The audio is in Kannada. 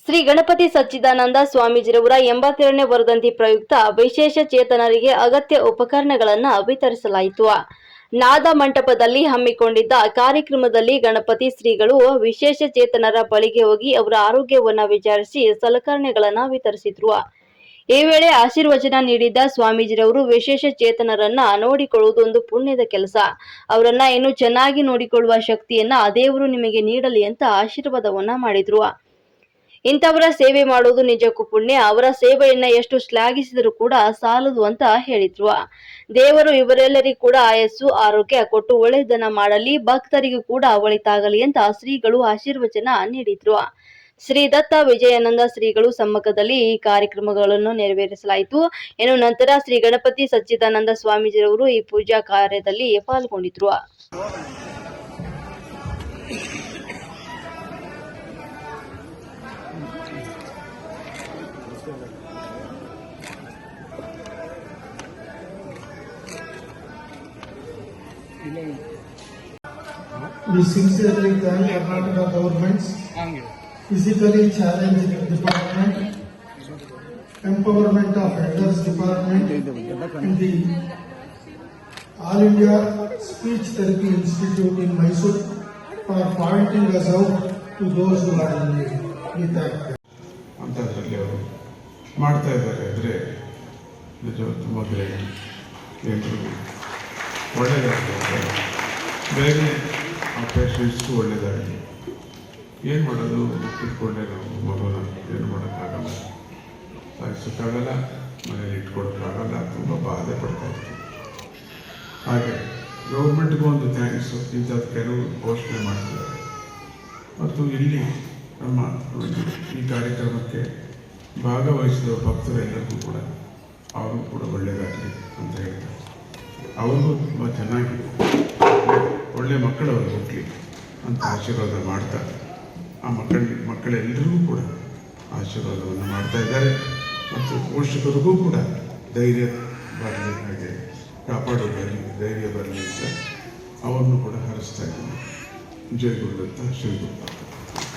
ಶ್ರೀ ಗಣಪತಿ ಸಚ್ಚಿದಾನಂದ ಸ್ವಾಮೀಜಿರವರ 82ನೇ ವರ್ಧಂತಿ ಪ್ರಯುಕ್ತ ವಿಶೇಷ ಚೇತನರಿಗೆ ಅಗತ್ಯ ಉಪಕರಣಗಳನ್ನು ವಿತರಿಸಲಾಯಿತು. ನಾದ ಮಂಟಪದಲ್ಲಿ ಹಮ್ಮಿಕೊಂಡಿದ್ದ ಕಾರ್ಯಕ್ರಮದಲ್ಲಿ ಗಣಪತಿ ಶ್ರೀಗಳು ವಿಶೇಷ ಚೇತನರ ಬಳಿಗೆ ಹೋಗಿ ಅವರ ಆರೋಗ್ಯವನ್ನು ವಿಚಾರಿಸಿ ಸಲಕರಣೆಗಳನ್ನು ವಿತರಿಸಿದ್ರು. ಈ ವೇಳೆ ಆಶೀರ್ವಚನ ನೀಡಿದ್ದ ಸ್ವಾಮೀಜಿರವರು ವಿಶೇಷ ಚೇತನರನ್ನ ನೋಡಿಕೊಳ್ಳುವುದು ಒಂದು ಪುಣ್ಯದ ಕೆಲಸ. ಅವರನ್ನ ಇನ್ನೂ ಚೆನ್ನಾಗಿ ನೋಡಿಕೊಳ್ಳುವ ಶಕ್ತಿಯನ್ನ ದೇವರು ನಿಮಗೆ ನೀಡಲಿ ಅಂತ ಆಶೀರ್ವಾದವನ್ನ ಮಾಡಿದ್ರು. ಇಂಥವರ ಸೇವೆ ಮಾಡುವುದು ನಿಜಕ್ಕೂ ಪುಣ್ಯ. ಅವರ ಸೇವೆಯನ್ನ ಎಷ್ಟು ಶ್ಲಾಘಿಸಿದರೂ ಕೂಡ ಸಾಲದು ಅಂತ ಹೇಳಿದ್ರು. ದೇವರು ಇವರೆಲ್ಲರಿಗೂ ಕೂಡ ಆಯಸ್ಸು ಆರೋಗ್ಯ ಕೊಟ್ಟು ಒಳ್ಳೆಯದನ್ನ ಮಾಡಲಿ, ಭಕ್ತರಿಗೂ ಕೂಡ ಒಳಿತಾಗಲಿ ಅಂತ ಶ್ರೀಗಳು ಆಶೀರ್ವಚನ ನೀಡಿದ್ರು. ಶ್ರೀ ದತ್ತ ವಿಜಯಾನಂದ ಶ್ರೀಗಳು ಸಮ್ಮುಖದಲ್ಲಿ ಈ ಕಾರ್ಯಕ್ರಮಗಳನ್ನು ನೆರವೇರಿಸಲಾಯಿತು. ಇನ್ನು ನಂತರ ಶ್ರೀ ಗಣಪತಿ ಸಚ್ಚಿದಾನಂದ ಸ್ವಾಮೀಜಿರವರು ಈ ಪೂಜಾ ಕಾರ್ಯದಲ್ಲಿ ಪಾಲ್ಗೊಂಡಿದ್ರು. We sincerely thank Karnataka government's physically challenged department, empowerment of elders department, and the All India Speech Therapy Institute in Mysore for pointing us out to those who are in need. We thank them. ಅಂತದ್ರಲ್ಲಿ ಅವರು ಮಾಡ್ತಾ ಇದ್ದಾರೆ ಅಂದರೆ ನಿಜವಾದ ತುಂಬ ಗ್ರೇಟ್. ಎಲ್ಲರಿಗೂ ಒಳ್ಳೆಯದಾಗಲಿ, ಬೇರೆ ಆ ಪೇಷಂಟ್ಸ್ಗೂ ಒಳ್ಳೆಯದಾಗಲಿ. ಏನು ಮಾಡೋದು, ಇಟ್ಕೊಂಡೆ ನಾವು ಮಗುನ ಏನು ಮಾಡೋಕ್ಕಾಗಲ್ಲ, ಸಾಯಿಸೋಕ್ಕಾಗಲ್ಲ, ಮನೇಲಿ ಇಟ್ಕೊಡೋಕ್ಕಾಗಲ್ಲ, ತುಂಬ ಬಾಧೆ ಪಡ್ತಾ ಇರ್ತೀವಿ. ಹಾಗೆ ಗೌರ್ಮೆಂಟ್ಗೂ ಒಂದು ಥ್ಯಾಂಕ್ಸು, ಇಂಥದ್ದು ಕೆಲವು ಘೋಷಣೆ ಮಾಡ್ತಿದ್ದಾರೆ. ಮತ್ತು ಇಲ್ಲಿ ನಮ್ಮ ಈ ಕಾರ್ಯಕ್ರಮಕ್ಕೆ ಭಾಗವಹಿಸಿದ ಭಕ್ತರೆಲ್ಲರಿಗೂ ಕೂಡ ಅವ್ರಿಗೂ ಕೂಡ ಒಳ್ಳೆಯದಾಗಲಿ ಅಂತ ಹೇಳ್ತಾರೆ. ಅವ್ರಿಗೂ ತುಂಬ ಚೆನ್ನಾಗಿ ಒಳ್ಳೆಯ ಮಕ್ಕಳು ಅವ್ರಿಗೆ ಹುಟ್ಟಲಿ ಅಂತ ಆಶೀರ್ವಾದ ಮಾಡ್ತಾ ಆ ಮಕ್ಕಳೆಲ್ಲರಿಗೂ ಕೂಡ ಆಶೀರ್ವಾದವನ್ನು ಮಾಡ್ತಾ ಇದ್ದಾರೆ. ಮತ್ತು ಪೋಷಕರಿಗೂ ಕೂಡ ಧೈರ್ಯ ಬರಲಿ, ಹಾಗೆ ಕಾಪಾಡೋದಾಗಲಿ ಧೈರ್ಯ ಬರಲಿ ಅಂತ ಅವರನ್ನು ಕೂಡ ಹರಿಸ್ತಾ ಇದ್ದೀನಿ. ಜೈ ಗುರುದತ್ತ ಶ್ರೀ ಗುರು.